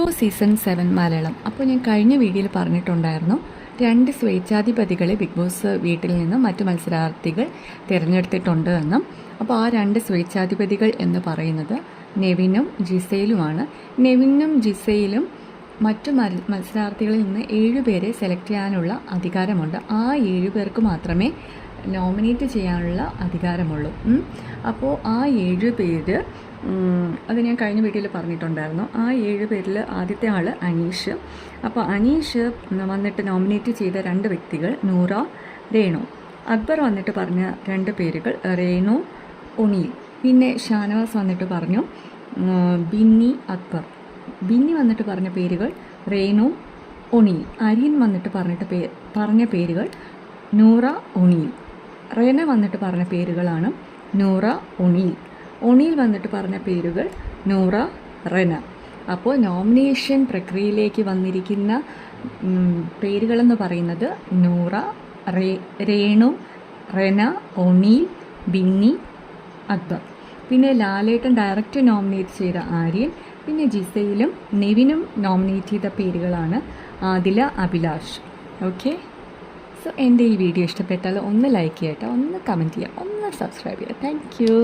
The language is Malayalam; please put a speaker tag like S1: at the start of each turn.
S1: Big boss season 7 Malayalam. അപ്പോൾ ഞാൻ കഴിഞ്ഞ വീഡിയോയിൽ പറഞ്ഞിട്ടുണ്ടായിരുന്നു 2 സ്വേച്ഛാധിപതികളെ ബിഗ് ബോസ് വീട്ടിൽ നിന്നും മറ്റു മത്സരാർത്ഥികൾ തിരഞ്ഞെടുത്തിട്ടുണ്ട് എന്നും. അപ്പോൾ ആ 2 സ്വേച്ഛാധിപതികൾ എന്ന് പറയുന്നത് നെവിനും ജിസയിലുമാണ്. നെവിനും ജിസയിലും മറ്റു മത്സരാർത്ഥികളിൽ നിന്ന് 7 പേരെ സെലക്ട് ചെയ്യാനുള്ള അധികാരമുണ്ട്. ആ 7 പേർക്ക് മാത്രമേ നോമിനേറ്റ് ചെയ്യാനുള്ള അധികാരമുള്ളൂ. അപ്പോൾ ആ 7 പേര് അത് ഞാൻ കഴിഞ്ഞ വീഡിയോയിൽ പറഞ്ഞിട്ടുണ്ടായിരുന്നു. ആ 7 പേരിൽ ആദ്യത്തെ ആൾ അനീഷ്. അപ്പോൾ അനീഷ് വന്നിട്ട് നോമിനേറ്റ് ചെയ്ത 2 വ്യക്തികൾ നൂറ, രേണു. അക്ബർ വന്നിട്ട് പറഞ്ഞ 2 പേരുകൾ രേണു, ഒണീൽ. പിന്നെ ഷാനവാസ് വന്നിട്ട് പറഞ്ഞു ബിന്നി, അക്ബർ. ബിന്നി വന്നിട്ട് പറഞ്ഞ പേരുകൾ രേണു, ഒണീൽ. അരിൻ വന്നിട്ട് പറഞ്ഞ പേരുകൾ നൂറ, ഒണീൽ. റെന വന്നിട്ട് പറഞ്ഞ പേരുകളാണ് നൂറ, ഒണീൽ. ഒണീൽ വന്നിട്ട് പറഞ്ഞ പേരുകൾ നൂറ, റെന. അപ്പോൾ നോമിനേഷൻ പ്രക്രിയയിലേക്ക് വന്നിരിക്കുന്ന പേരുകളെന്ന് പറയുന്നത് നൂറ, രേണു, റെന, ഒണീൽ, ബിന്നി, അക്ബർ. പിന്നെ ലാലേട്ടൻ ഡയറക്റ്റ് നോമിനേറ്റ് ചെയ്ത ആര്യൻ. പിന്നെ ജിസയിലും നെവിനും നോമിനേറ്റ് ചെയ്ത പേരുകളാണ് ആദില, അഭിലാഷ്. ഓക്കെ, സോ എൻ്റെ ഈ വീഡിയോ ഇഷ്ടപ്പെട്ടാൽ ഒന്ന് ലൈക്ക് ചെയ്യട്ടെ, ഒന്ന് കമൻറ്റ് ചെയ്യുക, ഒന്ന് സബ്സ്ക്രൈബ് ചെയ്യുക. Thank you.